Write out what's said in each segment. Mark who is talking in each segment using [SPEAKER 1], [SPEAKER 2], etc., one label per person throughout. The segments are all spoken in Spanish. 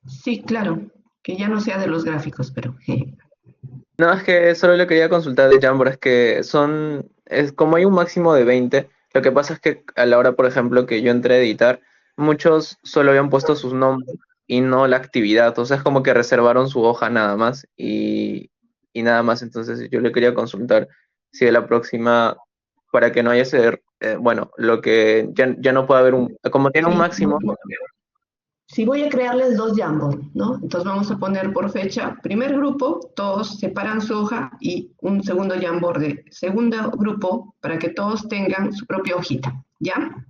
[SPEAKER 1] Sí, claro, que ya no sea de los gráficos, pero
[SPEAKER 2] No, es que solo le quería consultar de Jamboard, es que es como hay un máximo de 20. Lo que pasa es que a la hora, por ejemplo, que yo entré a editar, muchos solo habían puesto sus nombres y no la actividad, o sea, es como que reservaron su hoja nada más y nada más, entonces yo le quería consultar si de la próxima, para que no haya ese, bueno, lo que ya no puede haber como tiene un
[SPEAKER 1] sí,
[SPEAKER 2] máximo.
[SPEAKER 1] sí voy a crearles dos Jamboard, ¿no? Entonces vamos a poner por fecha, primer grupo, todos separan su hoja y un segundo Jamboard de segundo grupo para que todos tengan su propia hojita, ¿ya?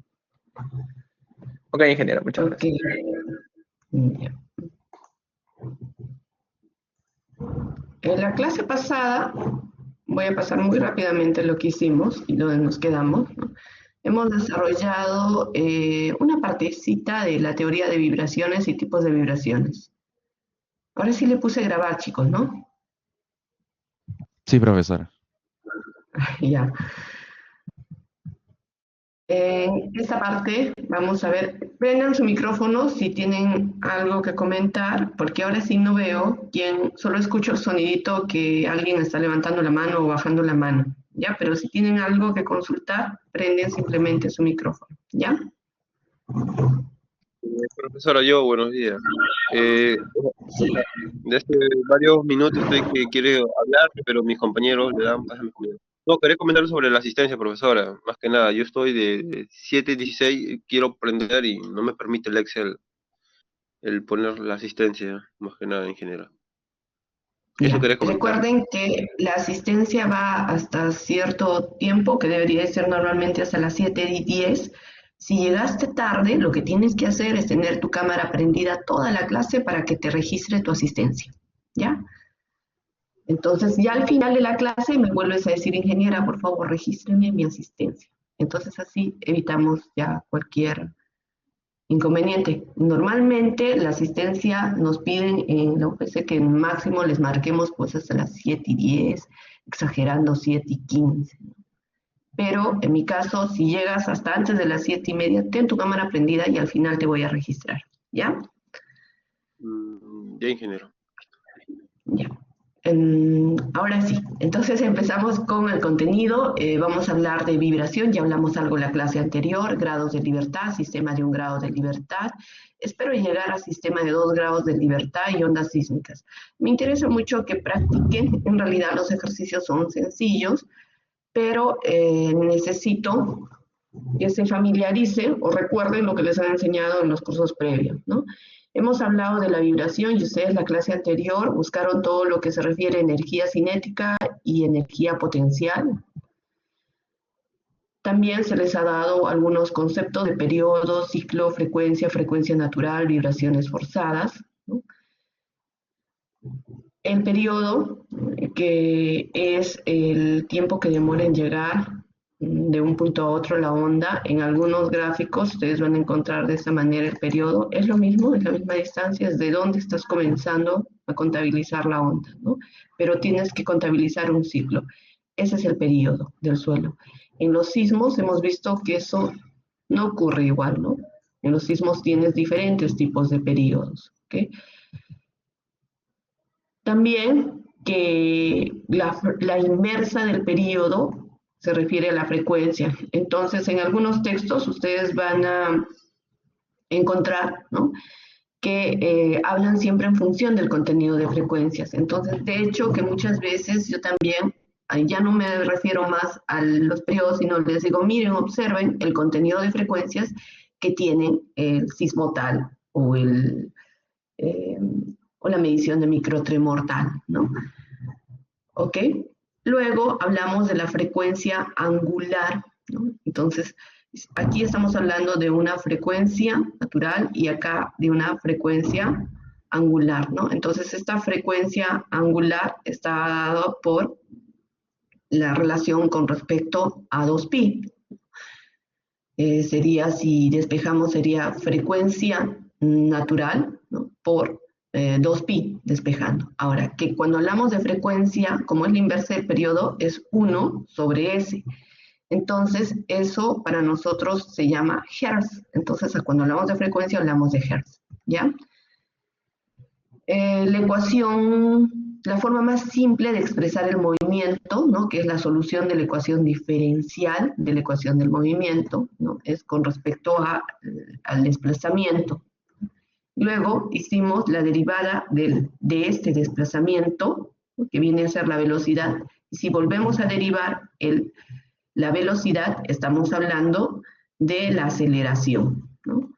[SPEAKER 2] Ok, ingeniero, muchas
[SPEAKER 1] Ok,
[SPEAKER 2] gracias.
[SPEAKER 1] ya. En la clase pasada, voy a pasar muy rápidamente lo que hicimos y donde nos quedamos, ¿no? Hemos desarrollado una partecita de la teoría de vibraciones y tipos de vibraciones. Ahora sí le puse grabar, chicos, ¿no?
[SPEAKER 3] Sí, profesora.
[SPEAKER 1] Ya. En esta parte vamos a ver, prendan su micrófono si tienen algo que comentar, porque ahora sí no veo quién, solo escucho el sonidito que alguien está levantando la mano o bajando la mano, ¿ya? Pero si tienen algo que consultar, prenden simplemente su micrófono, ¿ya?
[SPEAKER 4] Profesora, yo, buenos días. Desde varios minutos estoy que quiere hablar, pero mis compañeros le dan paso a mis compañeros. No, quería comentar sobre la asistencia, profesora. Más que nada, yo estoy de 7:16, quiero aprender y no me permite el Excel el poner la asistencia, más que nada en general. Eso
[SPEAKER 1] Ya.
[SPEAKER 4] quería comentar.
[SPEAKER 1] Recuerden que la asistencia va hasta cierto tiempo, que debería ser normalmente hasta las 7:10. Si llegaste tarde, lo que tienes que hacer es tener tu cámara prendida toda la clase para que te registre tu asistencia. ¿Ya? Entonces, ya al final de la clase me vuelves a decir, ingeniera, por favor, regístreme mi asistencia. Entonces, así evitamos ya cualquier inconveniente. Normalmente la asistencia nos piden en la UPC que en máximo les marquemos pues hasta las 7:10, exagerando 7:15. Pero en mi caso, si llegas hasta antes de las 7:30, ten tu cámara prendida y al final te voy a registrar. ¿Ya?
[SPEAKER 4] Ya, ingeniero.
[SPEAKER 1] Ya. Ahora sí, entonces empezamos con el contenido. Vamos a hablar de vibración, ya hablamos algo en la clase anterior, grados de libertad, sistema de 1 grado de libertad. Espero llegar a sistema de 2 grados de libertad y ondas sísmicas. Me interesa mucho que practiquen, en realidad los ejercicios son sencillos, pero necesito que se familiaricen o recuerden lo que les han enseñado en los cursos previos, ¿no? Hemos hablado de la vibración y ustedes la clase anterior buscaron todo lo que se refiere a energía cinética y energía potencial. También se les ha dado algunos conceptos de periodo, ciclo, frecuencia, frecuencia natural, vibraciones forzadas, ¿no? El periodo, que es el tiempo que demora en llegar de un punto a otro la onda, en algunos gráficos ustedes van a encontrar de esta manera el periodo, es lo mismo, es la misma distancia, es de dónde estás comenzando a contabilizar la onda, ¿no? Pero tienes que contabilizar un ciclo. Ese es el periodo del suelo. En los sismos hemos visto que eso no ocurre igual, ¿no? En los sismos tienes diferentes tipos de periodos, ¿ok? También que la inversa del periodo se refiere a la frecuencia. Entonces, en algunos textos ustedes van a encontrar, ¿no?, que hablan siempre en función del contenido de frecuencias. Entonces, de hecho, que muchas veces yo también ya no me refiero más a los periodos, sino les digo, miren, observen el contenido de frecuencias que tienen el sismotal o eh, o la medición de microtremor tal, ¿no? ¿Ok? Luego hablamos de la frecuencia angular, ¿no? Entonces, aquí estamos hablando de una frecuencia natural y acá de una frecuencia angular, ¿no? Entonces, esta frecuencia angular está dada por la relación con respecto a 2pi. Sería, si despejamos, sería frecuencia natural, ¿no?, por 2pi despejando. Ahora, que cuando hablamos de frecuencia, como es la inversa del periodo, es 1 sobre s. Entonces, eso para nosotros se llama hertz. Entonces, cuando hablamos de frecuencia, hablamos de hertz, ¿ya? La ecuación, la forma más simple de expresar el movimiento, ¿no? Que es la solución de la ecuación diferencial de la ecuación del movimiento, ¿no? Es con respecto al desplazamiento. Luego hicimos la derivada de este desplazamiento, ¿no? Que viene a ser la velocidad. Y si volvemos a derivar la velocidad, estamos hablando de la aceleración, ¿no?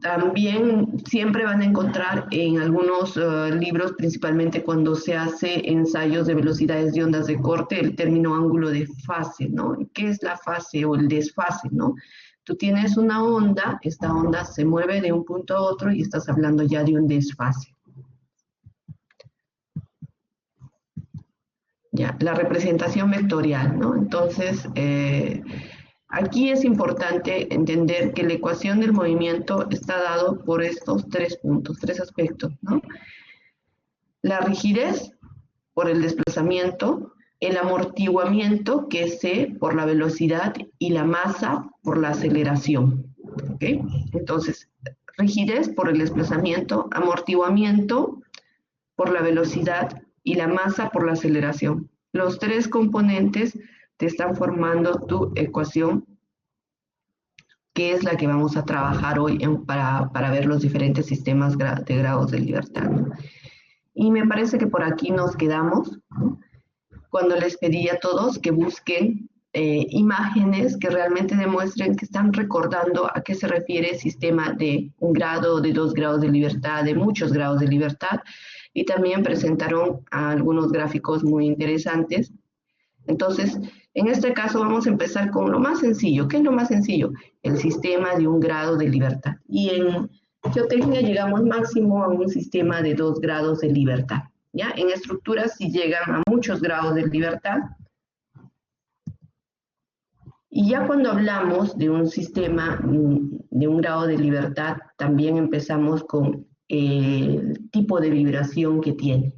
[SPEAKER 1] También siempre van a encontrar en algunos libros, principalmente cuando se hace ensayos de velocidades de ondas de corte, el término ángulo de fase, ¿no? ¿Qué es la fase o el desfase, no? Tú tienes una onda, esta onda se mueve de un punto a otro y estás hablando ya de un desfase. Ya, la representación vectorial, ¿no? Entonces, aquí es importante entender que la ecuación del movimiento está dado por estos tres puntos, tres aspectos, ¿no? La rigidez por el desplazamiento, el amortiguamiento, que es C por la velocidad, y la masa por la aceleración, ¿ok? Entonces, rigidez por el desplazamiento, amortiguamiento por la velocidad y la masa por la aceleración. Los tres componentes te están formando tu ecuación, que es la que vamos a trabajar hoy para ver los diferentes sistemas de grados de libertad. Y me parece que por aquí nos quedamos, ¿no? Cuando les pedí a todos que busquen imágenes que realmente demuestren que están recordando a qué se refiere el sistema de 1 grado, de 2 grados de libertad, de muchos grados de libertad, y también presentaron algunos gráficos muy interesantes. Entonces, en este caso vamos a empezar con lo más sencillo. ¿Qué es lo más sencillo? El sistema de 1 grado de libertad. Y en geotecnia llegamos máximo a un sistema de 2 grados de libertad. ¿Ya? En estructuras sí llegan a muchos grados de libertad. Y ya cuando hablamos de un sistema de 1 grado de libertad, también empezamos con el tipo de vibración que tiene.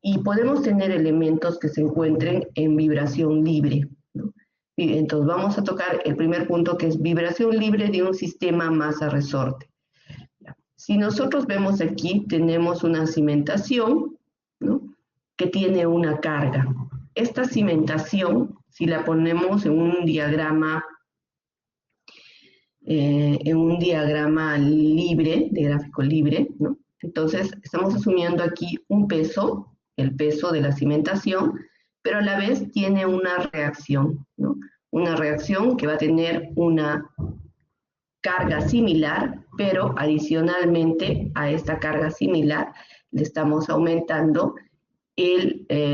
[SPEAKER 1] Y podemos tener elementos que se encuentren en vibración libre, ¿no? Y entonces vamos a tocar el primer punto, que es vibración libre de un sistema masa-resorte. Si nosotros vemos aquí, tenemos una cimentación, ¿no? Que tiene una carga. Esta cimentación, si la ponemos en un diagrama libre, de gráfico libre, ¿no? Entonces estamos asumiendo aquí un peso, el peso de la cimentación, pero a la vez tiene una reacción, ¿no? Una reacción que va a tener una carga similar, pero adicionalmente a esta carga similar le estamos aumentando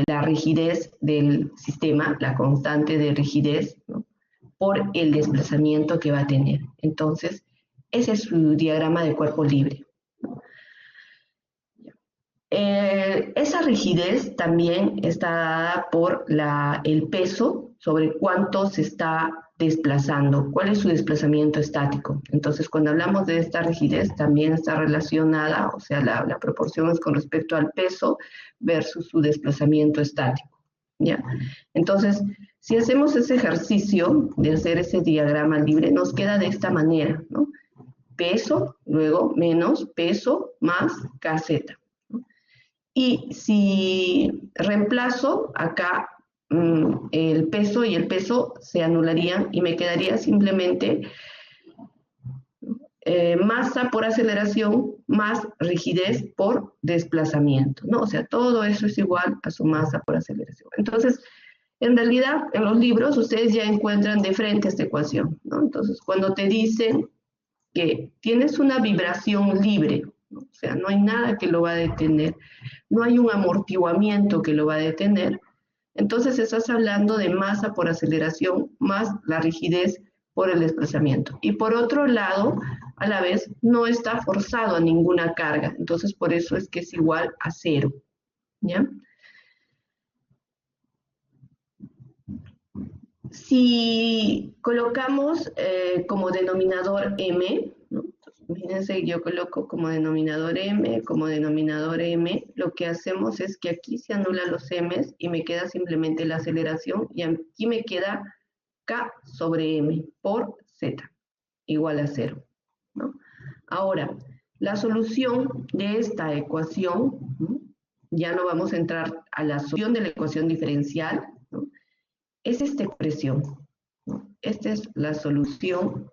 [SPEAKER 1] la rigidez del sistema, la constante de rigidez, ¿no? Por el desplazamiento que va a tener. Entonces, ese es su diagrama de cuerpo libre. Esa rigidez también está dada por el peso sobre cuánto se está desplazando, cuál es su desplazamiento estático. Entonces, cuando hablamos de esta rigidez, también está relacionada, o sea, la proporción es con respecto al peso versus su desplazamiento estático, ¿ya? Entonces, si hacemos ese ejercicio de hacer ese diagrama libre, nos queda de esta manera, ¿no? Peso, luego menos peso más kz. Y si reemplazo acá el peso y el peso se anularían y me quedaría simplemente masa por aceleración más rigidez por desplazamiento, ¿no? O sea, todo eso es igual a su masa por aceleración. Entonces, en realidad, en los libros ustedes ya encuentran de frente esta ecuación, ¿no? Entonces, cuando te dicen que tienes una vibración libre, ¿no? O sea, no hay nada que lo va a detener, no hay un amortiguamiento que lo va a detener, entonces estás hablando de masa por aceleración más la rigidez por el desplazamiento. Y por otro lado, a la vez, no está forzado a ninguna carga, entonces por eso es que es igual a 0, ¿ya? Si colocamos como denominador m, ¿no? Imagínense, yo coloco como denominador m, lo que hacemos es que aquí se anulan los m's y me queda simplemente la aceleración, y aquí me queda k sobre m por z, igual a 0, ¿no? Ahora, La solución de esta ecuación, ¿no? Ya no vamos a entrar a la solución de la ecuación diferencial, ¿no? Es esta expresión, ¿no? Esta es la solución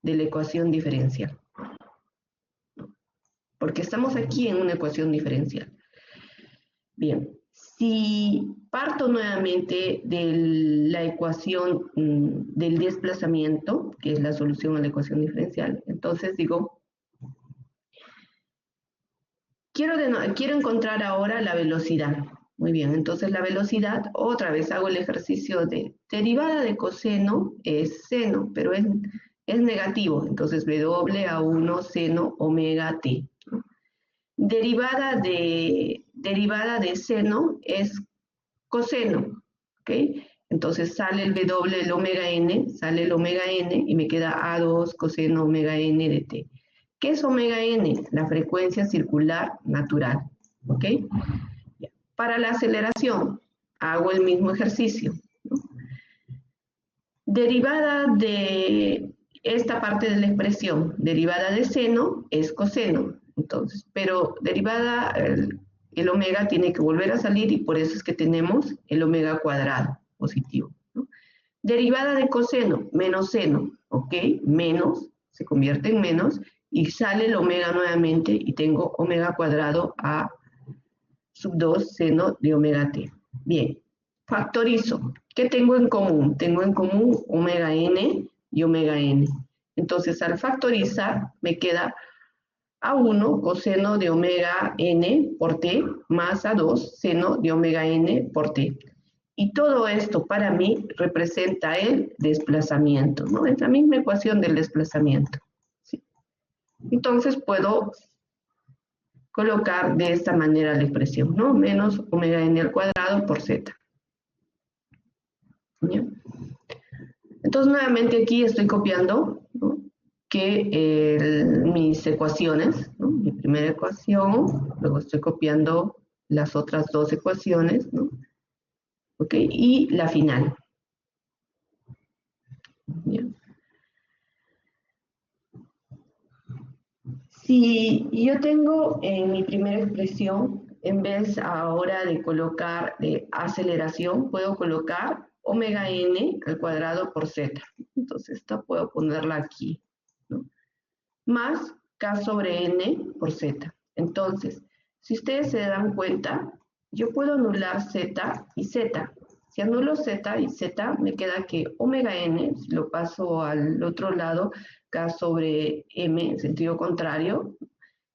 [SPEAKER 1] de la ecuación diferencial, porque estamos aquí en una ecuación diferencial. Bien, si parto nuevamente de la ecuación del desplazamiento, que es la solución a la ecuación diferencial, entonces digo, quiero encontrar ahora la velocidad. Muy bien, entonces la velocidad, otra vez hago el ejercicio de derivada de coseno es seno, pero es negativo, entonces W a 1 seno omega t. Derivada de seno es coseno, ¿ok? Entonces sale el W, el omega n, sale el omega n y me queda A2 coseno omega n de t. ¿Qué es omega n? La frecuencia circular natural, ¿ok? Para la aceleración, hago el mismo ejercicio, ¿no? Derivada de esta parte de la expresión, derivada de seno es coseno, entonces, pero derivada, el omega tiene que volver a salir y por eso es que tenemos el omega cuadrado positivo, ¿no? Derivada de coseno, menos seno, ¿ok? Menos, se convierte en menos, y sale el omega nuevamente y tengo omega cuadrado a sub 2 seno de omega t. Bien, factorizo. ¿Qué tengo en común? Tengo en común omega n y omega n. Entonces, al factorizar, me queda A1 coseno de omega n por t más A2 seno de omega n por t. Y todo esto para mí representa el desplazamiento, ¿no? Es la misma ecuación del desplazamiento, ¿sí? Entonces puedo colocar de esta manera la expresión, ¿no? Menos omega n al cuadrado por z. ¿Bien? Entonces nuevamente aquí estoy copiando, ¿no? Mis ecuaciones, ¿no? Mi primera ecuación, luego estoy copiando las otras dos ecuaciones, ¿no? ¿Ok? Y la final. ¿Bien? Si yo tengo en mi primera expresión, en vez ahora de colocar de aceleración, puedo colocar omega n al cuadrado por z. Entonces, esta puedo ponerla aquí, ¿no? Más k sobre n por z. Entonces, si ustedes se dan cuenta, yo puedo anular z y z. Si anulo z y z, me queda que omega n, si lo paso al otro lado, k sobre m en sentido contrario,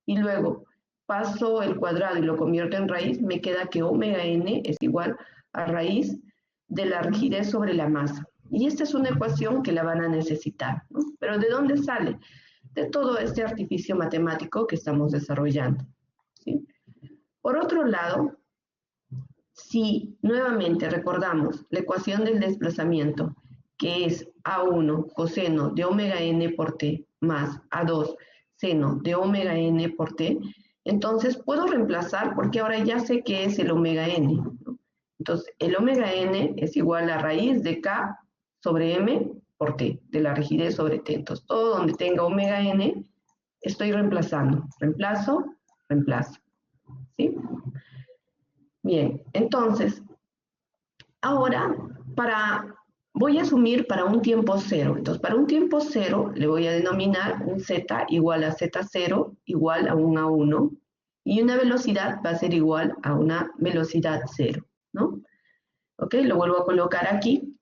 [SPEAKER 1] y luego paso el cuadrado y lo convierto en raíz, me queda que omega n es igual a raíz de la rigidez sobre la masa. Y esta es una ecuación que la van a necesitar, ¿no? Pero ¿de dónde sale? De todo este artificio matemático que estamos desarrollando, ¿sí? Por otro lado, si nuevamente recordamos la ecuación del desplazamiento, que es A1 coseno de omega n por t más A2 seno de omega n por t, entonces puedo reemplazar porque ahora ya sé qué es el omega n, ¿no? Entonces, el omega n es igual a raíz de k sobre m por t, de la rigidez sobre t. Entonces, todo donde tenga omega n, estoy reemplazando. Reemplazo, reemplazo, ¿sí? Bien, entonces, ahora voy a asumir para un tiempo cero. Entonces, para un tiempo cero le voy a denominar un z igual a z0 igual a un a1 y una velocidad va a ser igual a una velocidad cero, ¿no? Ok, lo vuelvo a colocar aquí.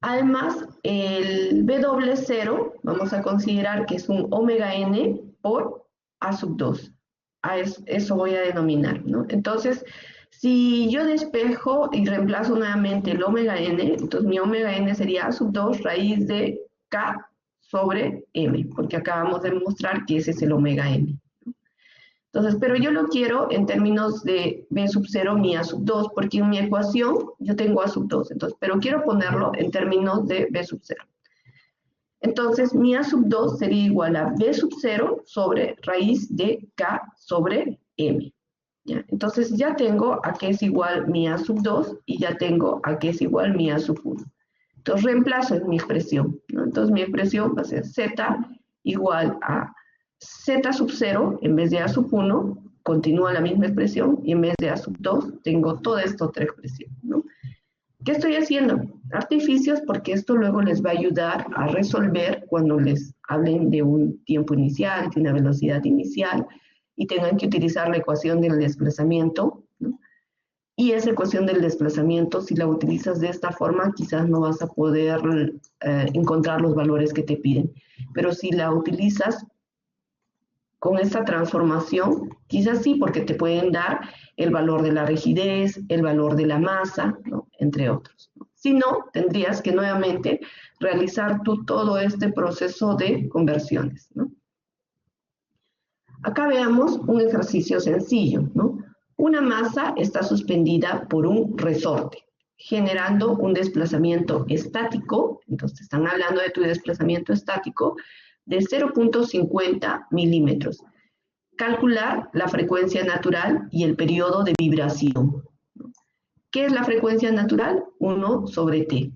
[SPEAKER 1] Además, el W0 vamos a considerar que es un omega n por a sub 2. Eso voy a denominar, ¿no? Entonces, si yo despejo y reemplazo nuevamente el omega n, entonces mi omega n sería a sub 2 raíz de k sobre m, porque acabamos de demostrar que ese es el omega n, ¿no? Entonces, pero yo lo quiero en términos de b sub 0 mi a sub 2, porque en mi ecuación yo tengo a sub 2, entonces, pero quiero ponerlo en términos de b sub 0. Entonces, mi a sub 2 sería igual a b sub 0 sobre raíz de k sobre m. ¿Ya? Entonces, ya tengo a qué es igual mi a sub 2 y ya tengo a qué es igual mi a sub 1. Entonces, reemplazo en mi expresión, ¿no? Entonces, mi expresión va a ser z igual a Z sub 0 en vez de A sub 1, continúa la misma expresión, y en vez de A sub 2 tengo toda esta otra expresión, ¿no? ¿Qué estoy haciendo? Artificios, porque esto luego les va a ayudar a resolver cuando les hablen de un tiempo inicial, de una velocidad inicial, y tengan que utilizar la ecuación del desplazamiento, ¿no? Y esa ecuación del desplazamiento, si la utilizas de esta forma, quizás no vas a poder encontrar los valores que te piden. Pero si la utilizas con esta transformación, quizás sí, porque te pueden dar el valor de la rigidez, el valor de la masa, ¿no? Entre otros, ¿no? Si no, tendrías que nuevamente realizar tú todo este proceso de conversiones, ¿no? Acá veamos un ejercicio sencillo, ¿no? Una masa está suspendida por un resorte, generando un desplazamiento estático, entonces están hablando de tu desplazamiento estático, de 0.50 milímetros. Calcular la frecuencia natural y el periodo de vibración. ¿Qué es la frecuencia natural? 1 sobre t,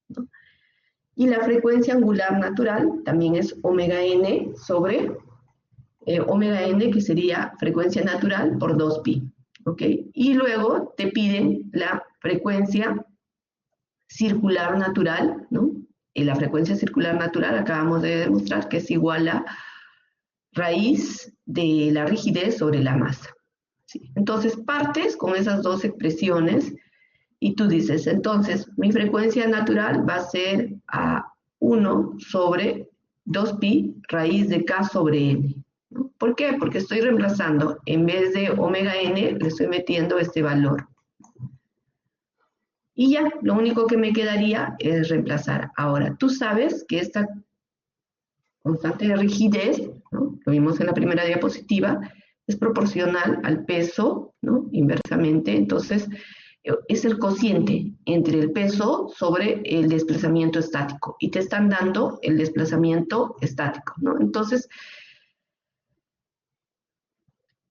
[SPEAKER 1] ¿no? Y la frecuencia angular natural también es omega n sobre omega n, que sería frecuencia natural por 2pi. ¿Ok? Y luego te piden la frecuencia circular natural, ¿no? Y la frecuencia circular natural acabamos de demostrar que es igual a raíz de la rigidez sobre la masa, ¿sí? Entonces partes con esas dos expresiones y tú dices, entonces mi frecuencia natural va a ser a 1 sobre 2pi raíz de k sobre n, ¿no? ¿Por qué? Porque estoy reemplazando, en vez de omega n, le estoy metiendo este valor. Y ya, lo único que me quedaría es reemplazar. Ahora, tú sabes que esta constante de rigidez, ¿no? Lo vimos en la primera diapositiva, es proporcional al peso, ¿no? Inversamente, entonces es el cociente entre el peso sobre el desplazamiento estático, y te están dando el desplazamiento estático, ¿no? Entonces,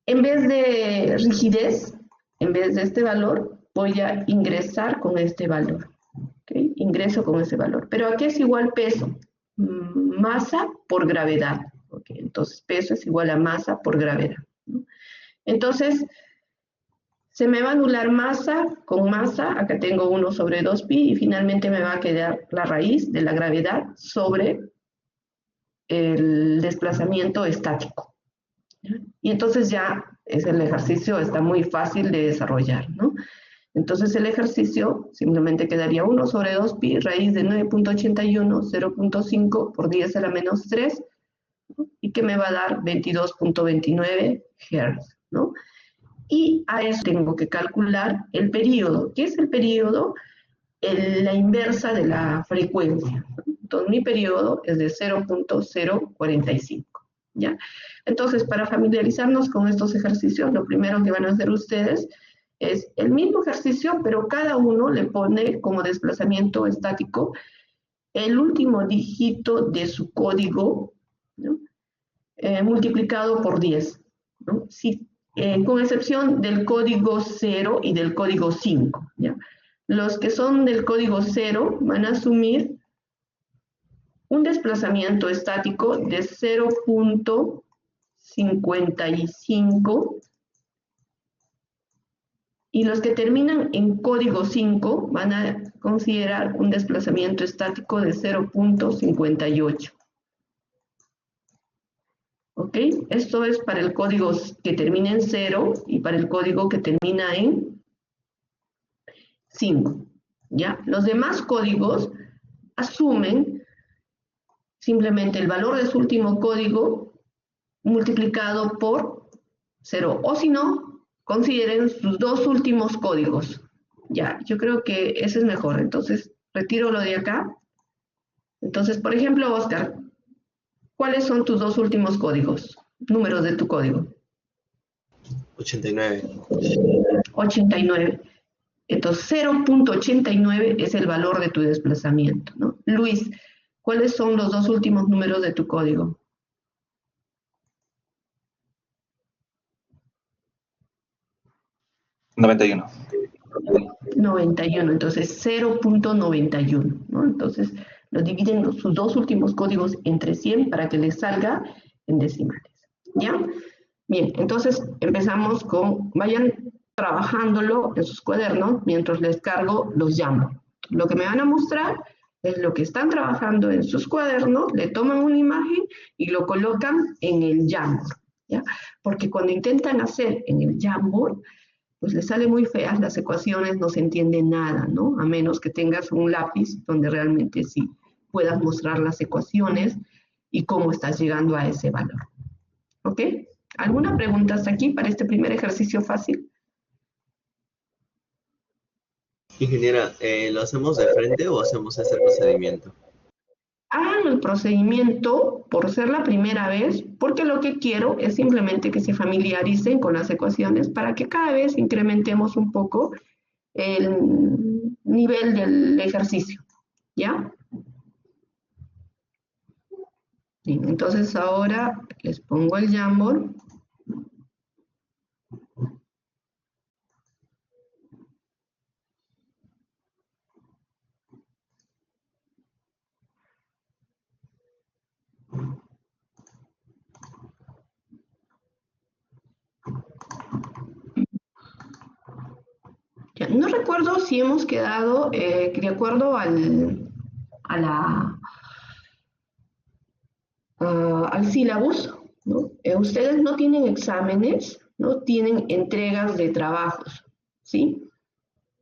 [SPEAKER 1] en vez de rigidez, en vez de este valor, voy a ingresar con este valor, ¿okay? Ingreso con ese valor. ¿Pero a qué es igual peso? Masa por gravedad, ¿okay? Entonces, peso es igual a masa por gravedad, ¿no? Entonces, se me va a anular masa con masa, acá tengo 1 sobre 2pi, y finalmente me va a quedar la raíz de la gravedad sobre el desplazamiento estático. Y entonces ya el ejercicio está muy fácil de desarrollar, ¿no? Entonces el ejercicio simplemente quedaría 1 sobre 2pi, raíz de 9.81, 0.5 por 10 a la menos 3, ¿no? Y que me va a dar 22.29 Hz, ¿no? Y a eso tengo que calcular el periodo. ¿Qué es el periodo? La inversa de la frecuencia, ¿no? Entonces mi periodo es de 0.045, ¿ya? Entonces, para familiarizarnos con estos ejercicios, lo primero que van a hacer ustedes es el mismo ejercicio, pero cada uno le pone como desplazamiento estático el último dígito de su código, ¿no? Multiplicado por 10, ¿no? Si, con excepción del código 0 y del código 5, ¿ya? Los que son del código 0 van a asumir un desplazamiento estático de 0.55, y los que terminan en código 5 van a considerar un desplazamiento estático de 0.58. ¿Ok? Esto es para el código que termina en 0 y para el código que termina en 5. ¿Ya? Los demás códigos asumen simplemente el valor de su último código multiplicado por 0. O si no, consideren sus dos últimos códigos. Ya, yo creo que ese es mejor. Entonces, retiro lo de acá. Entonces, por ejemplo, Oscar, ¿cuáles son tus dos últimos códigos? Números de tu código.
[SPEAKER 5] 89.
[SPEAKER 1] 89. Entonces, 0.89 es el valor de tu desplazamiento, ¿no? Luis, ¿cuáles son los dos últimos números de tu código?
[SPEAKER 5] 91.
[SPEAKER 1] 91, entonces 0.91, ¿no? Entonces, lo dividen sus dos últimos códigos entre 100 para que les salga en decimales. ¿Ya? Bien, entonces empezamos con, vayan trabajándolo en sus cuadernos mientras les cargo los Jamboard. Lo que me van a mostrar es lo que están trabajando en sus cuadernos, le toman una imagen y lo colocan en el Jamboard, ¿ya? Porque cuando intentan hacer en el Jamboard, pues les salen muy feas las ecuaciones, no se entiende nada, ¿no? A menos que tengas un lápiz donde realmente sí puedas mostrar las ecuaciones y cómo estás llegando a ese valor. ¿Ok? ¿Alguna pregunta hasta aquí para este primer ejercicio fácil?
[SPEAKER 5] Ingeniera, ¿lo hacemos de frente o hacemos este procedimiento?
[SPEAKER 1] Hagan el procedimiento por ser la primera vez, porque lo que quiero es simplemente que se familiaricen con las ecuaciones para que cada vez incrementemos un poco el nivel del ejercicio, ¿ya? Bien, entonces ahora les pongo el Jamboard. Ya, no recuerdo si hemos quedado de acuerdo al sílabus, ¿no? Ustedes no tienen exámenes, no tienen entregas de trabajos, ¿sí?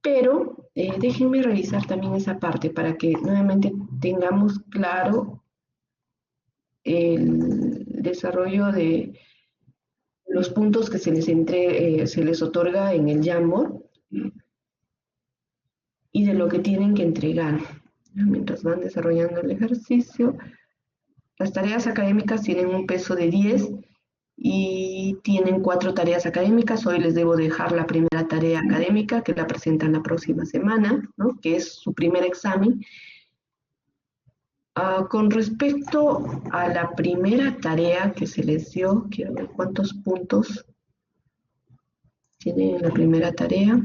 [SPEAKER 1] Pero déjenme revisar también esa parte para que nuevamente tengamos claro el desarrollo de los puntos que se les otorga en el Jamboard y de lo que tienen que entregar. Mientras van desarrollando el ejercicio, las tareas académicas tienen un peso de 10 y tienen 4 tareas académicas. Hoy les debo dejar la primera tarea académica que la presentan la próxima semana, ¿no? Que es su primer examen. Con respecto a la primera tarea que se les dio, quiero ver cuántos puntos tienen en la primera tarea.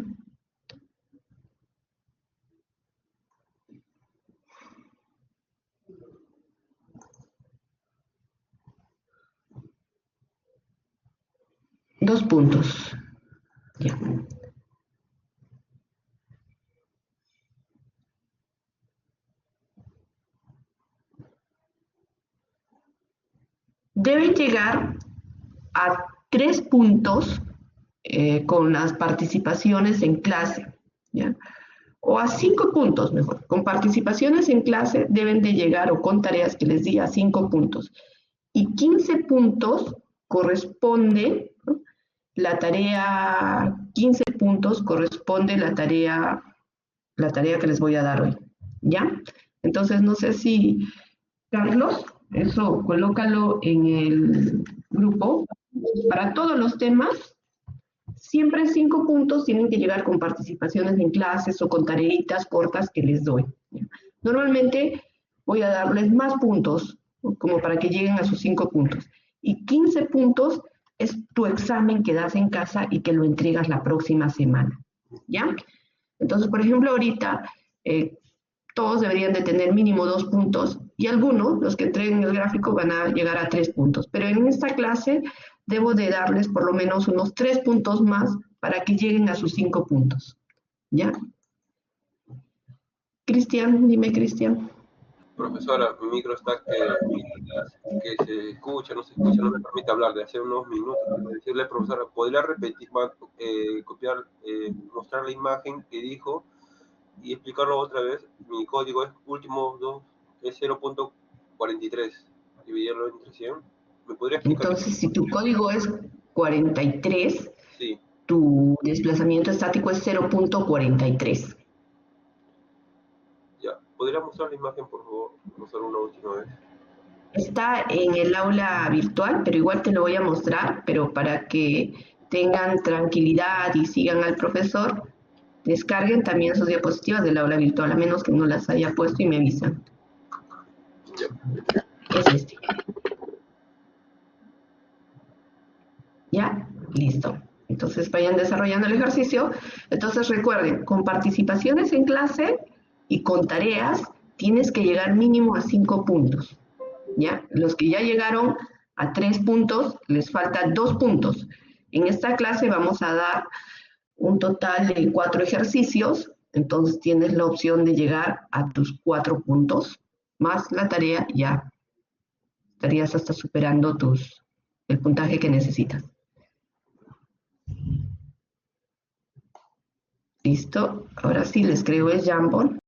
[SPEAKER 1] Dos puntos. Ya. Deben llegar a 3 puntos con las participaciones en clase, ¿ya? O a 5 puntos mejor. Con participaciones en clase deben de llegar, o con tareas que les di, a 5 puntos. Y 15 puntos corresponde, ¿no? La tarea, 15 puntos corresponde la tarea que les voy a dar hoy, ¿ya? Entonces, no sé si, Carlos, eso colócalo en el grupo. Para todos los temas, siempre 5 puntos tienen que llegar con participaciones en clases o con tareitas cortas que les doy. Normalmente voy a darles más puntos, ¿no? Como para que lleguen a sus 5 puntos. Y 15 puntos es tu examen que das en casa y que lo entregas la próxima semana, ¿ya? Entonces, por ejemplo, ahorita todos deberían de tener mínimo 2 puntos y algunos, los que entreguen el gráfico, van a llegar a 3 puntos. Pero en esta clase debo de darles por lo menos unos 3 puntos más para que lleguen a sus 5 puntos, ¿ya? Cristian, dime, Cristian.
[SPEAKER 4] Profesora, mi micro está que se escucha, no se escucha, no me permite hablar de hace unos minutos. Decirle, profesora, ¿podría repetir, copiar, mostrar la imagen que dijo y explicarlo otra vez? Mi código es último 2, es 0.43, dividirlo entre 100. ¿Me podría explicar?
[SPEAKER 1] Entonces, si tu código es 43,
[SPEAKER 4] sí,
[SPEAKER 1] tu desplazamiento estático es 0.43.
[SPEAKER 4] ya. ¿Podría mostrar la imagen, por favor? Mostrar una última vez.
[SPEAKER 1] Está en el aula virtual, pero igual te lo voy a mostrar, pero para que tengan tranquilidad y sigan al profesor, descarguen también sus diapositivas del aula virtual, a menos que no las haya puesto y me avisan.
[SPEAKER 4] Ya.
[SPEAKER 1] Es este. ¿Ya? Listo. Entonces vayan desarrollando el ejercicio. Entonces recuerden, con participaciones en clase y con tareas, tienes que llegar mínimo a 5 puntos, ¿ya? Los que ya llegaron a 3 puntos, les falta 2 puntos. En esta clase vamos a dar un total de 4 ejercicios, entonces tienes la opción de llegar a tus 4 puntos, más la tarea, ya estarías hasta superando el puntaje que necesitas. Listo, ahora sí les creo el Jamboard.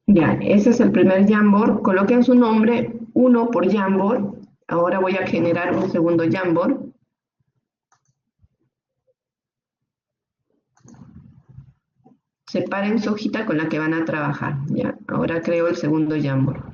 [SPEAKER 1] Ya, ese es el primer Jamboard. Coloquen su nombre, 1 por Jamboard. Ahora voy a generar un segundo Jamboard. Separen su hojita con la que van a trabajar. Ya, ahora creo el segundo Jamboard.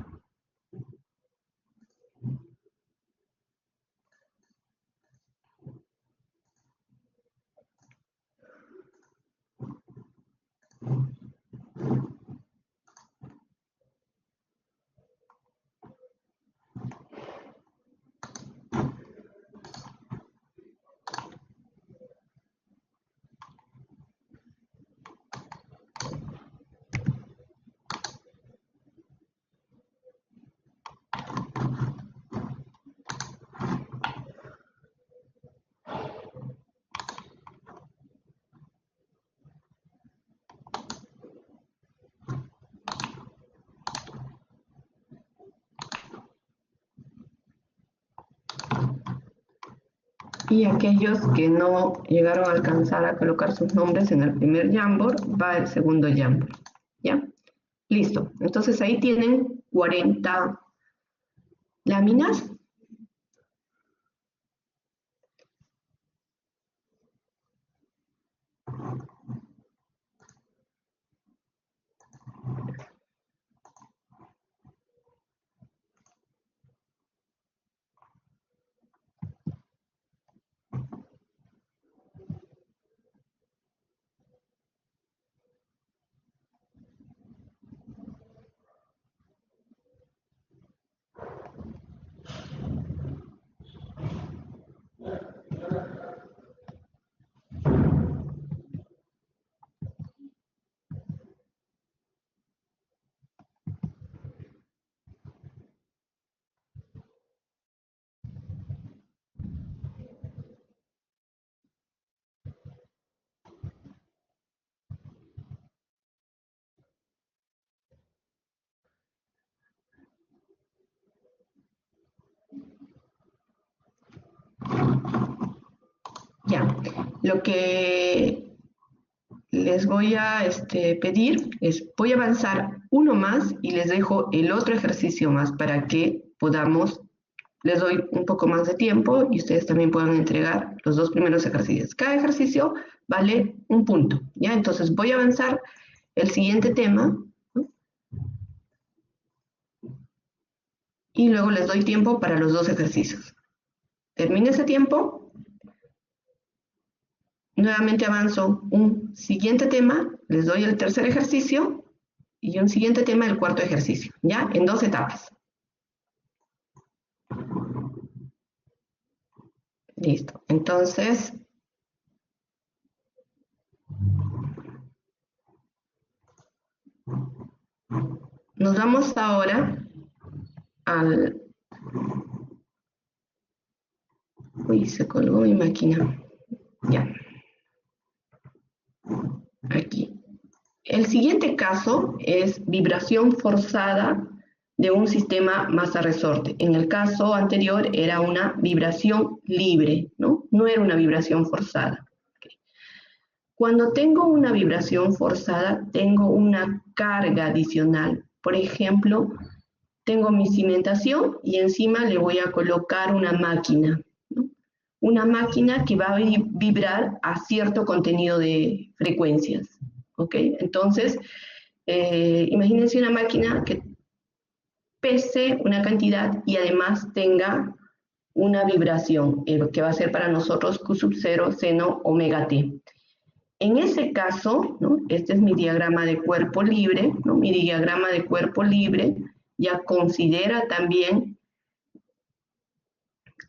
[SPEAKER 1] Y aquellos que no llegaron a alcanzar a colocar sus nombres en el primer Jamboard, va el segundo Jamboard. ¿Ya? Listo. Entonces ahí tienen 40 láminas. Ya, lo que les voy a pedir es, voy a avanzar uno más y les dejo el otro ejercicio más para que podamos, les doy un poco más de tiempo y ustedes también puedan entregar los 2 primeros ejercicios. Cada ejercicio vale un punto, ¿ya? Entonces voy a avanzar el siguiente tema, ¿no? Y luego les doy tiempo para los 2 ejercicios. Termine ese tiempo. Nuevamente avanzo un siguiente tema, les doy el tercer ejercicio y un siguiente tema, el cuarto ejercicio, ¿ya? En 2 etapas. Listo. Entonces, nos vamos ahora al... Uy, se colgó mi máquina. Ya. Aquí. El siguiente caso es vibración forzada de un sistema masa-resorte. En el caso anterior era una vibración libre, ¿no? No era una vibración forzada. Cuando tengo una vibración forzada, tengo una carga adicional. Por ejemplo, tengo mi cimentación y encima le voy a colocar una máquina, ¿no? Una máquina que va a vibrar a cierto contenido de frecuencias, ¿ok? Entonces, imagínense una máquina que pese una cantidad y además tenga una vibración, que va a ser para nosotros Q sub 0 seno omega t. En ese caso, ¿no? Este es mi diagrama de cuerpo libre, ¿no? Mi diagrama de cuerpo libre ya considera también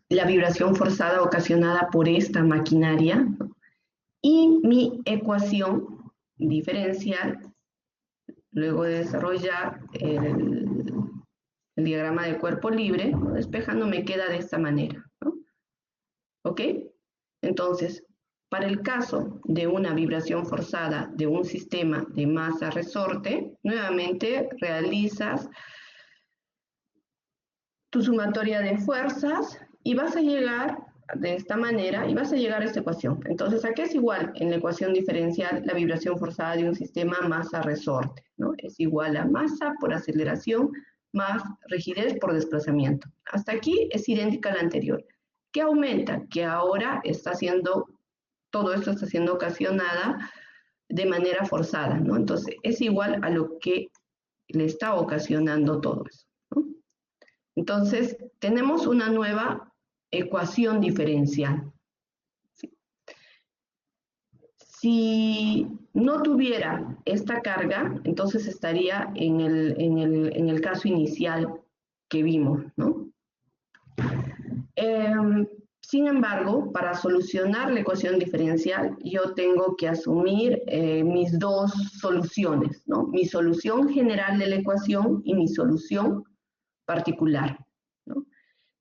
[SPEAKER 1] la vibración forzada ocasionada por esta maquinaria, ¿no? Y mi ecuación diferencial, luego de desarrollar el diagrama de cuerpo libre, ¿no? Despejando me queda de esta manera, ¿no? ¿Ok? Entonces, para el caso de una vibración forzada de un sistema de masa-resorte, nuevamente realizas tu sumatoria de fuerzas y vas a llegar de esta manera y vas a llegar a esta ecuación. Entonces, ¿a qué es igual en la ecuación diferencial la vibración forzada de un sistema masa-resorte, ¿no? Es igual a masa por aceleración más rigidez por desplazamiento. Hasta aquí es idéntica a la anterior. ¿Qué aumenta? Que ahora está haciendo, todo esto está siendo ocasionada de manera forzada, ¿no? Entonces, es igual a lo que le está ocasionando todo eso, ¿no? Entonces, tenemos una nueva ecuación diferencial. Si no tuviera esta carga, entonces estaría en el caso inicial que vimos, ¿no? Sin embargo, para solucionar la ecuación diferencial, yo tengo que asumir mis dos soluciones, ¿no? Mi solución general de la ecuación y mi solución particular, ¿no?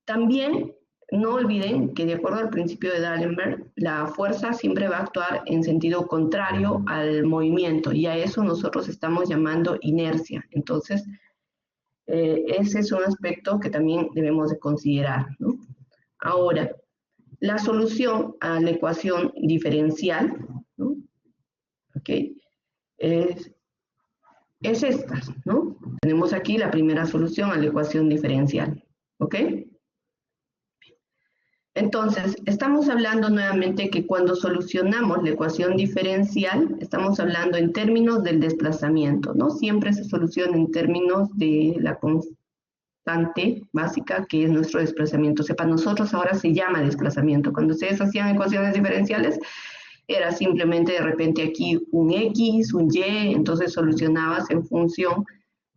[SPEAKER 1] También no olviden que de acuerdo al principio de D'Alembert, la fuerza siempre va a actuar en sentido contrario al movimiento y a eso nosotros estamos llamando inercia. Entonces, ese es un aspecto que también debemos de considerar, ¿no? Ahora, la solución a la ecuación diferencial, ¿no? ¿Okay? Es esta, ¿no? Tenemos aquí la primera solución a la ecuación diferencial, ¿ok? Entonces, estamos hablando nuevamente que cuando solucionamos la ecuación diferencial, estamos hablando en términos del desplazamiento, ¿no? Siempre se soluciona en términos de la constante básica que es nuestro desplazamiento. O sea, para nosotros ahora se llama desplazamiento. Cuando ustedes hacían ecuaciones diferenciales, era simplemente de repente aquí un X, un Y, entonces solucionabas en función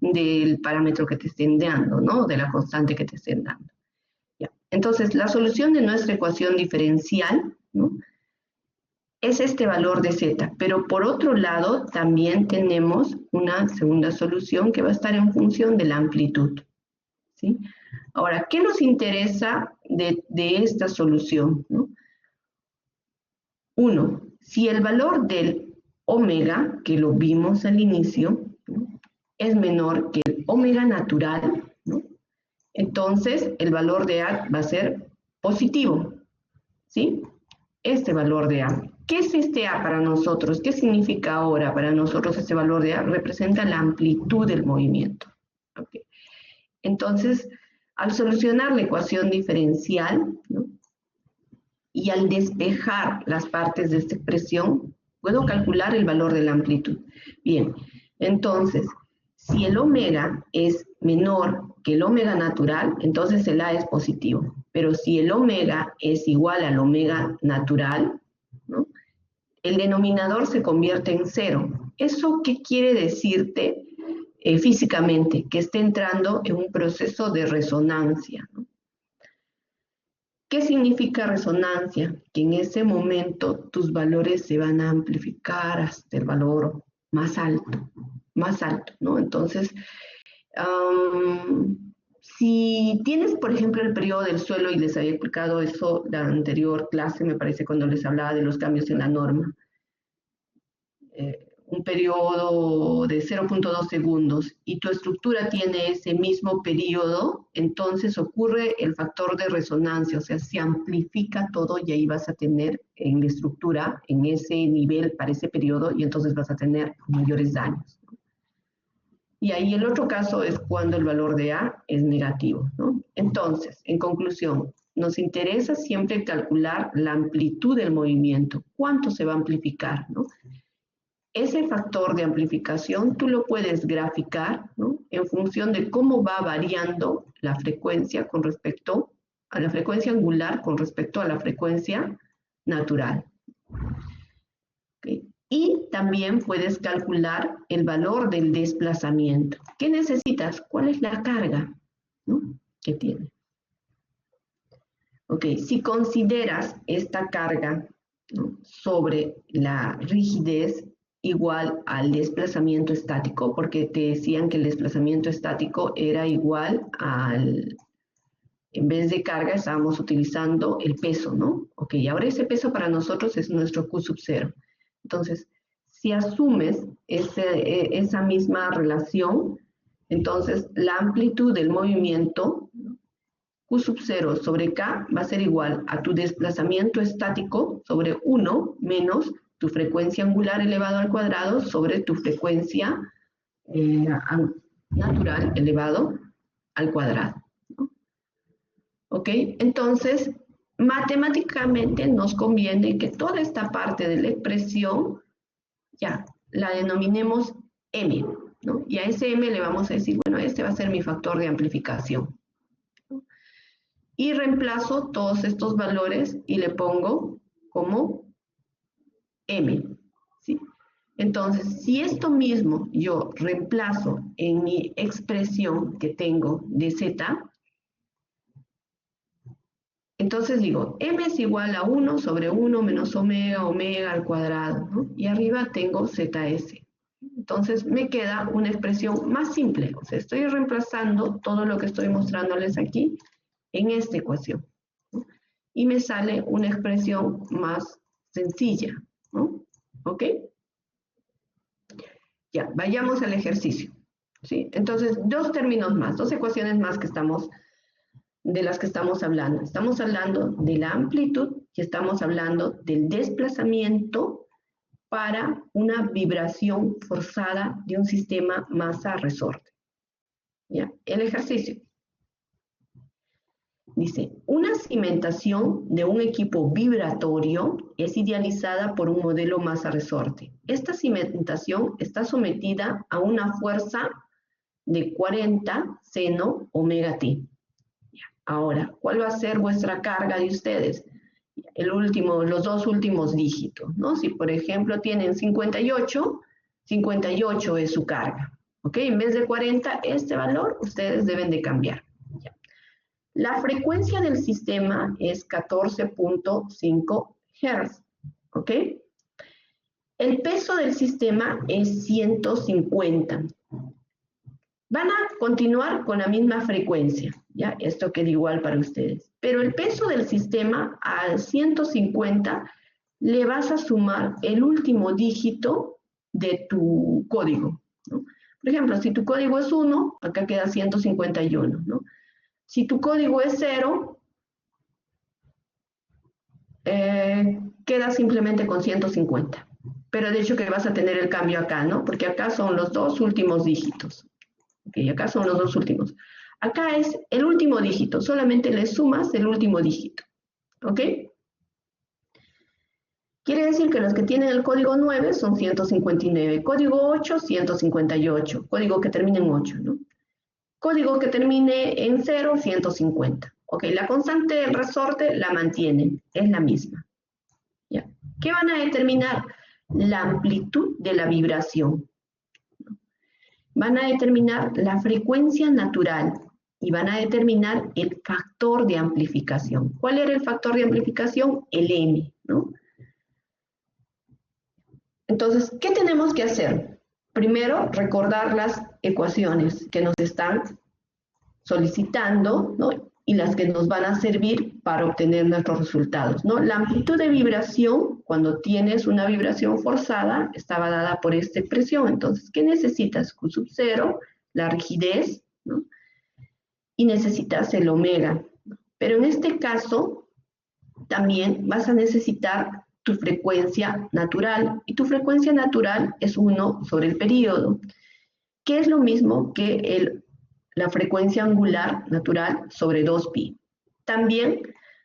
[SPEAKER 1] del parámetro que te estén dando, ¿no? De la constante que te estén dando. Ya. Entonces, la solución de nuestra ecuación diferencial, ¿no? Es este valor de Z, pero por otro lado también tenemos una segunda solución que va a estar en función de la amplitud, ¿sí? Ahora, ¿qué nos interesa de esta solución, ¿no? Uno, si el valor del omega, que lo vimos al inicio, ¿no? Es menor que el omega natural, ¿no? Entonces el valor de A va a ser positivo, ¿sí? Este valor de A. ¿Qué es este A para nosotros? ¿Qué significa ahora para nosotros este valor de A? Representa la amplitud del movimiento. ¿Okay? Entonces, al solucionar la ecuación diferencial, ¿no? Y al despejar las partes de esta expresión, puedo calcular el valor de la amplitud. Bien, entonces, si el omega es menor que el omega natural, entonces el A es positivo. Pero si el omega es igual al omega natural, ¿no? El denominador se convierte en 0. ¿Eso qué quiere decirte físicamente? Que esté entrando en un proceso de resonancia, ¿no? ¿Qué significa resonancia? Que en ese momento tus valores se van a amplificar hasta el valor más alto, ¿no? Entonces, si tienes, por ejemplo, el periodo del suelo, y les había explicado eso la anterior clase, me parece, cuando les hablaba de los cambios en la norma, un periodo de 0.2 segundos y tu estructura tiene ese mismo periodo, entonces ocurre el factor de resonancia, o sea, se amplifica todo y ahí vas a tener en la estructura, en ese nivel para ese periodo, y entonces vas a tener mayores daños. Y ahí el otro caso es cuando el valor de A es negativo, ¿no? Entonces, en conclusión, nos interesa siempre calcular la amplitud del movimiento, cuánto se va a amplificar, ¿no? Ese factor de amplificación tú lo puedes graficar, ¿no? En función de cómo va variando la frecuencia con respecto a la frecuencia angular con respecto a la frecuencia natural. ¿Okay? Y también puedes calcular el valor del desplazamiento. ¿Qué necesitas? ¿Cuál es la carga, ¿no?, que tiene? Ok, si consideras esta carga, ¿no?, sobre la rigidez igual al desplazamiento estático, porque te decían que el desplazamiento estático era igual al, en vez de carga estábamos utilizando el peso, ¿no? Ok, ahora ese peso para nosotros es nuestro Q sub 0. Entonces, si asumes esa misma relación, entonces la amplitud del movimiento, Q sub 0 sobre K, va a ser igual a tu desplazamiento estático sobre 1 menos tu frecuencia angular elevado al cuadrado sobre tu frecuencia natural elevado al cuadrado, ¿no? ¿Ok? Entonces, matemáticamente nos conviene que toda esta parte de la expresión ya la denominemos M, ¿no? Y a ese M le vamos a decir, bueno, este va a ser mi factor de amplificación, ¿no? Y reemplazo todos estos valores y le pongo como M, ¿sí? Entonces, si esto mismo yo reemplazo en mi expresión que tengo de Z, entonces digo, M es igual a 1 sobre 1 menos omega, omega al cuadrado, ¿no? Y arriba tengo ZS. Entonces me queda una expresión más simple, o sea, estoy reemplazando todo lo que estoy mostrándoles aquí en esta ecuación, ¿no? Y me sale una expresión más sencilla, ¿no? ¿Ok? Ya, vayamos al ejercicio, ¿sí? Entonces, dos términos más, dos ecuaciones más de las que estamos hablando. Estamos hablando de la amplitud y estamos hablando del desplazamiento para una vibración forzada de un sistema masa-resorte. ¿Ya? El ejercicio dice, una cimentación de un equipo vibratorio es idealizada por un modelo masa-resorte. Esta cimentación está sometida a una fuerza de 40 seno omega t. Ahora, ¿cuál va a ser vuestra carga de ustedes? Los dos últimos dígitos, ¿no? Si, por ejemplo, tienen 58, 58 es su carga, ¿ok? En vez de 40, este valor ustedes deben de cambiar. Ya. La frecuencia del sistema es 14.5 Hz, ¿ok? El peso del sistema es 150. Van a continuar con la misma frecuencia, ¿ya? Esto queda igual para ustedes. Pero el peso del sistema al 150 le vas a sumar el último dígito de tu código, ¿no? Por ejemplo, si tu código es 1, acá queda 151, ¿no? Si tu código es 0, queda simplemente con 150. Pero de hecho que vas a tener el cambio acá, ¿no? Porque acá son los dos últimos dígitos. Ok, acá son los dos últimos. Acá es el último dígito, solamente le sumas el último dígito. ¿Ok? Quiere decir que los que tienen el código 9 son 159, código 8, 158, código que termine en 8, ¿no? Código que termine en 0, 150. Ok, la constante del resorte la mantienen, es la misma. ¿Ya? ¿Qué van a determinar? La amplitud de la vibración. Van a determinar la frecuencia natural y van a determinar el factor de amplificación. ¿Cuál era el factor de amplificación? El M, ¿no? Entonces, ¿qué tenemos que hacer? Primero, recordar las ecuaciones que nos están solicitando, ¿no? Y las que nos van a servir para obtener nuestros resultados, ¿no? La amplitud de vibración, cuando tienes una vibración forzada, estaba dada por esta expresión. Entonces, ¿qué necesitas? Q sub 0, la rigidez, ¿no? Y necesitas el omega. Pero en este caso, también vas a necesitar tu frecuencia natural. Y tu frecuencia natural es 1 sobre el período, que es lo mismo que la frecuencia angular natural sobre 2pi. También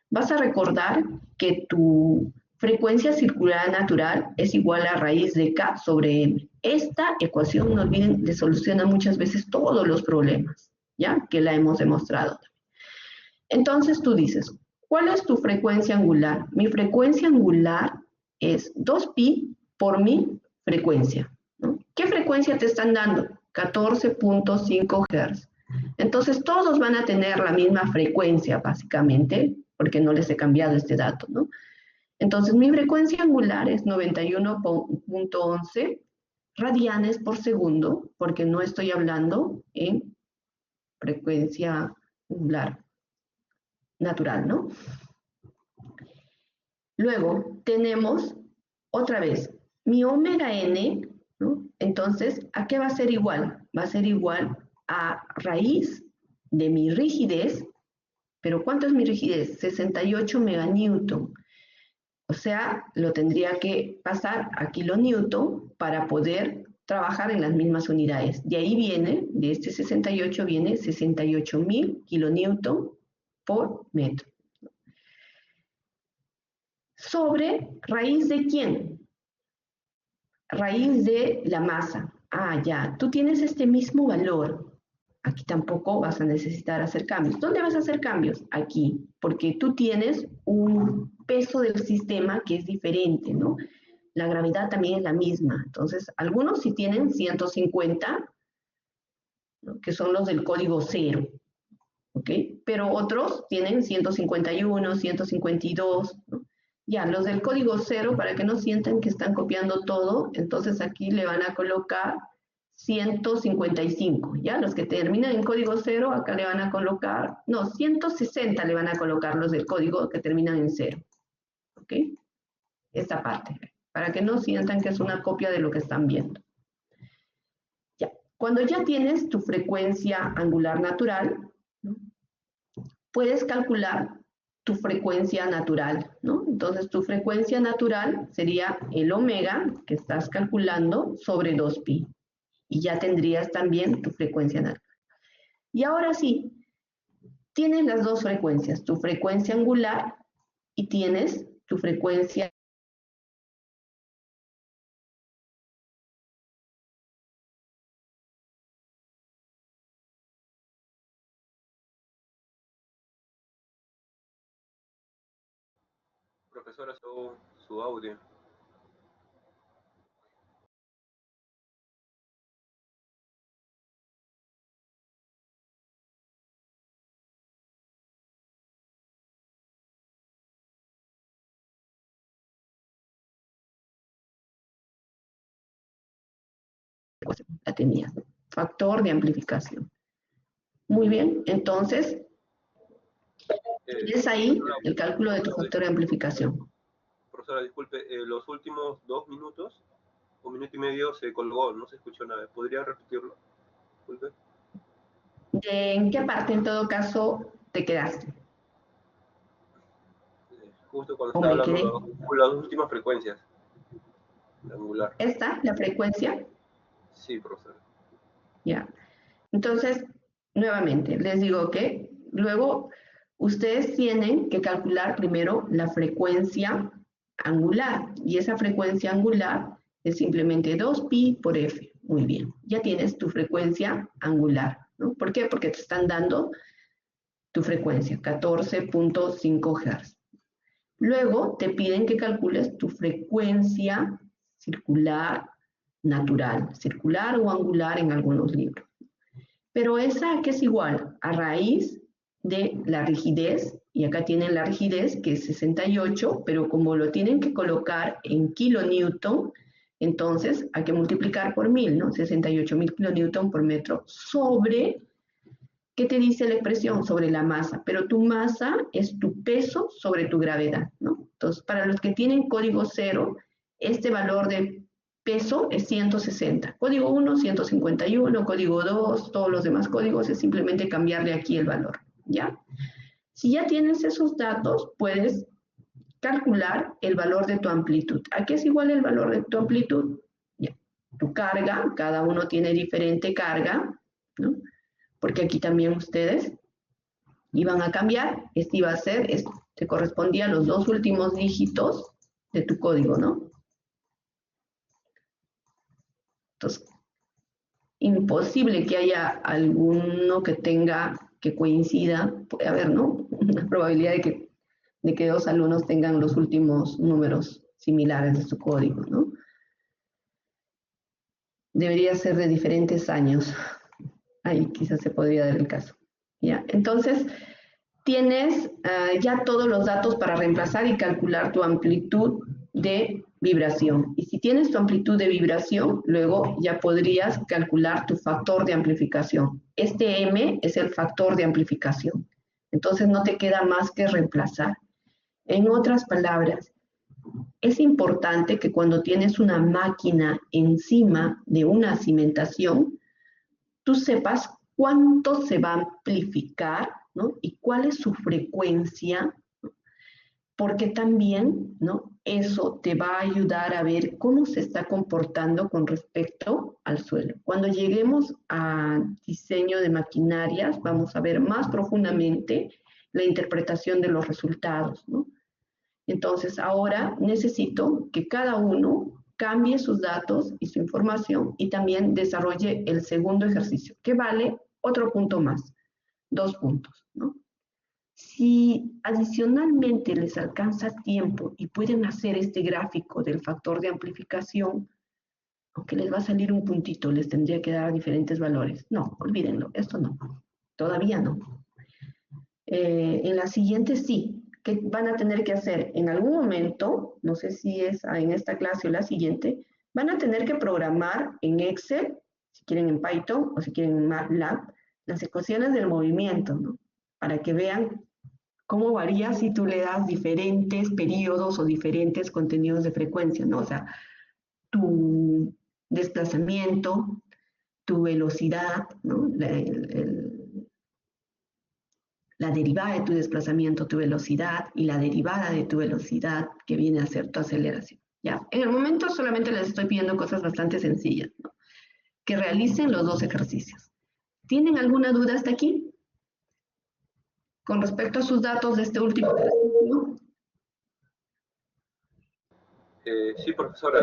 [SPEAKER 1] vas a recordar que tu frecuencia circular natural es igual a raíz de k sobre m. Esta ecuación, no olviden, le soluciona muchas veces todos los problemas, ¿ya? Que la hemos demostrado. Entonces tú dices, ¿cuál es tu frecuencia angular? Mi frecuencia angular es 2pi por mi frecuencia, ¿no? ¿Qué frecuencia te están dando? 14.5 Hz. Entonces todos van a tener la misma frecuencia, básicamente, porque no les he cambiado este dato, ¿no? Entonces mi frecuencia angular es 91.11 radianes por segundo, porque no estoy hablando en frecuencia angular natural, ¿no? Luego tenemos, otra vez, mi omega n, ¿no? Entonces, ¿a qué va a ser igual? Va a ser igual a raíz de mi rigidez, pero ¿cuánto es mi rigidez? 68 meganewton. O sea, lo tendría que pasar a kilonewton para poder trabajar en las mismas unidades. De ahí viene, de este 68 viene 68.000 kilonewton por metro. ¿Sobre raíz de quién? Raíz de la masa. Ah, ya, tú tienes este mismo valor. Aquí tampoco vas a necesitar hacer cambios. ¿Dónde vas a hacer cambios? Aquí, porque tú tienes un peso del sistema que es diferente, ¿no? La gravedad también es la misma. Entonces, algunos sí tienen 150, ¿no? Que son los del código 0, ¿ok? Pero otros tienen 151, 152, ¿no? Ya, los del código 0, para que no sientan que están copiando todo, entonces aquí le van a colocar 155, ¿ya? Los que terminan en código 0, acá le van a colocar, no, 160 le van a colocar los del código que terminan en 0, ¿ok? Esta parte, para que no sientan que es una copia de lo que están viendo. Ya, cuando ya tienes tu frecuencia angular natural, ¿no? Puedes calcular tu frecuencia natural, ¿no? Entonces, tu frecuencia natural sería el omega que estás calculando sobre 2pi. Y ya tendrías también tu frecuencia natural. Y ahora sí, tienes las dos frecuencias, tu frecuencia angular y tienes tu frecuencia.
[SPEAKER 4] Profesora, su audio.
[SPEAKER 1] La tenías, factor de amplificación. Muy bien, entonces, tienes ahí el cálculo de tu factor de amplificación.
[SPEAKER 4] Profesora, disculpe, los últimos 2 minutos, 1 minuto y medio se colgó, no se escuchó nada. ¿Podría repetirlo? Disculpe.
[SPEAKER 1] ¿En qué parte, en todo caso, te quedaste?
[SPEAKER 4] Justo cuando
[SPEAKER 1] ¿O
[SPEAKER 4] estaba
[SPEAKER 1] me quedé?
[SPEAKER 4] hablando las últimas frecuencias. La angular.
[SPEAKER 1] ¿Esta, la frecuencia?
[SPEAKER 4] Sí, profesora.
[SPEAKER 1] Ya. Entonces, nuevamente, les digo que luego ustedes tienen que calcular primero la frecuencia angular. Y esa frecuencia angular es simplemente 2pi por f. Muy bien. Ya tienes tu frecuencia angular, ¿no? ¿Por qué? Porque te están dando tu frecuencia, 14.5 Hz. Luego te piden que calcules tu frecuencia circular natural, circular o angular en algunos libros. pero esa que es igual a raíz de la rigidez, y acá tienen la rigidez que es 68, pero como lo tienen que colocar en kilonewton, entonces hay que multiplicar por 1000, ¿no? 68.000 kilonewton por metro sobre, ¿qué te dice la expresión? Sobre la masa, pero tu masa es tu peso sobre tu gravedad, ¿no? Entonces, para los que tienen código 0, este valor de peso es 160. Código 1, 151, código 2, todos los demás códigos es simplemente cambiarle aquí el valor, ¿ya? Si ya tienes esos datos, puedes calcular el valor de tu amplitud. ¿A qué es igual el valor de tu amplitud? Ya. Tu carga, cada uno tiene diferente carga, ¿no? Porque aquí también ustedes iban a cambiar, este iba a ser, te correspondía a los dos últimos dígitos de tu código, ¿no? Entonces, imposible que haya alguno que tenga, que coincida, puede haber, ¿no? Una probabilidad de que dos alumnos tengan los últimos números similares de su código, ¿no? Debería ser de diferentes años. Ahí quizás se podría dar el caso. ¿Ya? Entonces, tienes ya todos los datos para reemplazar y calcular tu amplitud de vibración. Y si tienes tu amplitud de vibración, luego ya podrías calcular tu factor de amplificación. Este M es el factor de amplificación. Entonces no te queda más que reemplazar. En otras palabras, es importante que cuando tienes una máquina encima de una cimentación, tú sepas cuánto se va a amplificar, ¿no? Y cuál es su frecuencia, ¿no? Porque también, ¿no? Eso te va a ayudar a ver cómo se está comportando con respecto al suelo. Cuando lleguemos a diseño de maquinarias, vamos a ver más profundamente la interpretación de los resultados, ¿no? Entonces, ahora necesito que cada uno cambie sus datos y su información y también desarrolle el segundo ejercicio, que vale otro punto más, 2 puntos, ¿no? Si adicionalmente les alcanza tiempo y pueden hacer este gráfico del factor de amplificación, aunque les va a salir un puntito, les tendría que dar diferentes valores. No, olvídenlo, esto no, todavía no. En la siguiente sí, que van a tener que hacer en algún momento, no sé si es en esta clase o la siguiente, van a tener que programar en Excel, si quieren en Python o si quieren en MATLAB, las ecuaciones del movimiento, ¿no? Para que vean cómo varía si tú le das diferentes periodos o diferentes contenidos de frecuencia, ¿no? O sea, tu desplazamiento, tu velocidad, ¿no? La derivada de tu desplazamiento, tu velocidad, y la derivada de tu velocidad, que viene a ser tu aceleración. ¿Ya? En el momento solamente les estoy pidiendo cosas bastante sencillas, ¿no? Que realicen los dos ejercicios. ¿Tienen alguna duda hasta aquí? Con respecto a sus datos de este último ejercicio.
[SPEAKER 4] Sí, profesora,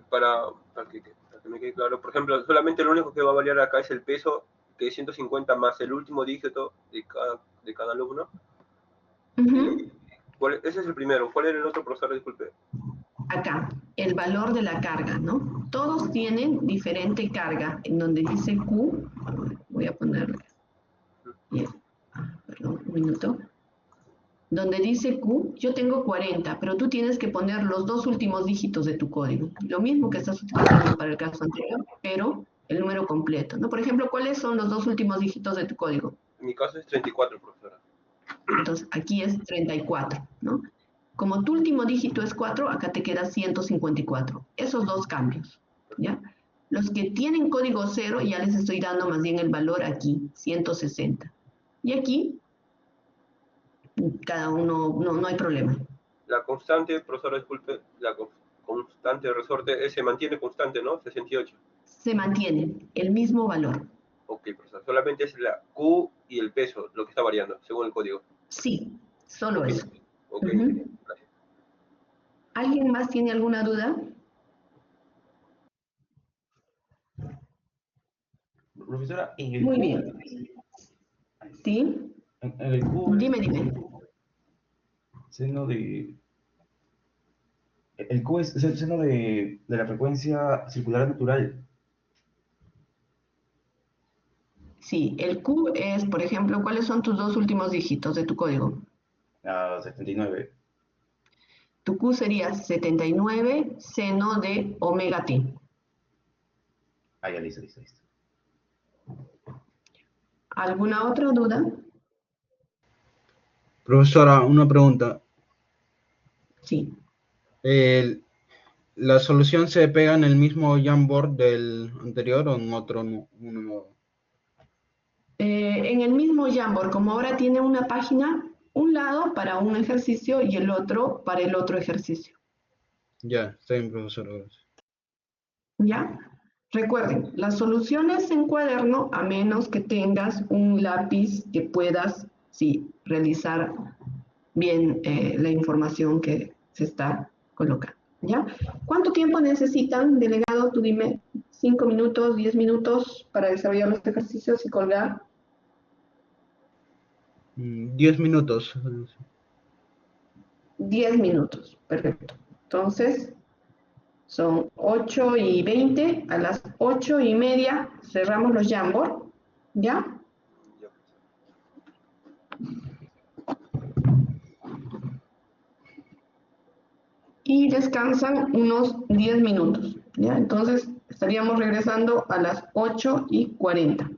[SPEAKER 4] para que me quede claro, por ejemplo, solamente lo único que va a variar acá es el peso, que es 150 más el último dígito de cada alumno. Ese es el primero. ¿Cuál era el otro, profesor? Disculpe.
[SPEAKER 1] Acá, el valor de la carga, ¿no? Todos tienen diferente carga, en donde dice Q, voy a ponerle, perdón, un minuto. Donde dice Q, yo tengo 40, pero tú tienes que poner los dos últimos dígitos de tu código. Lo mismo que estás utilizando para el caso anterior, pero el número completo, ¿no? Por ejemplo, ¿cuáles son los dos últimos dígitos de tu código?
[SPEAKER 4] En mi caso es 34, profesora.
[SPEAKER 1] Entonces, aquí es 34, ¿no? Como tu último dígito es 4, acá te queda 154. Esos dos cambios, ¿ya? Los que tienen código 0, ya les estoy dando más bien el valor aquí, 160. Y aquí cada uno, no hay problema.
[SPEAKER 4] La constante, profesora, disculpe, la constante de resorte se mantiene constante, ¿no? 68.
[SPEAKER 1] Se mantiene el mismo valor.
[SPEAKER 4] Ok, profesor. Solamente es la Q y el peso lo que está variando, según el código.
[SPEAKER 1] Sí, solo
[SPEAKER 4] Ok,
[SPEAKER 1] eso.
[SPEAKER 4] ok, gracias.
[SPEAKER 1] ¿Alguien más tiene alguna duda?
[SPEAKER 6] Profesora, en el
[SPEAKER 1] Muy
[SPEAKER 6] Q,
[SPEAKER 1] bien. ¿Sí?
[SPEAKER 6] en el Q,
[SPEAKER 1] Dime.
[SPEAKER 6] seno de, el Q es el seno de la frecuencia circular natural.
[SPEAKER 1] Sí, el Q es, por ejemplo, ¿cuáles son tus dos últimos dígitos de tu código?
[SPEAKER 6] 79.
[SPEAKER 1] Tu Q sería 79 seno de omega t.
[SPEAKER 6] Ah, ya, listo.
[SPEAKER 1] ¿Alguna otra duda?
[SPEAKER 7] Profesora, una pregunta.
[SPEAKER 1] Sí.
[SPEAKER 7] El- ¿La solución se pega en el mismo Jamboard del anterior o en otro uno nuevo?
[SPEAKER 1] En el mismo Jamboard, como ahora tiene una página, un lado para un ejercicio y el otro para el otro ejercicio.
[SPEAKER 7] Ya, está bien, profesora. Gracias.
[SPEAKER 1] ¿Ya? Recuerden, las soluciones en cuaderno, a menos que tengas un lápiz que puedas, sí, realizar bien la información que se está colocando. ¿Ya? ¿Cuánto tiempo necesitan, delegado? Tú dime, 5 minutos, 10 minutos para desarrollar los ejercicios y colgar.
[SPEAKER 7] 10 minutos.
[SPEAKER 1] 10 minutos, perfecto. Entonces, son 8:20, a las 8:30 cerramos los Jamboard, ¿ya? Y descansan unos 10 minutos, ¿ya? Entonces, estaríamos regresando a las 8:40.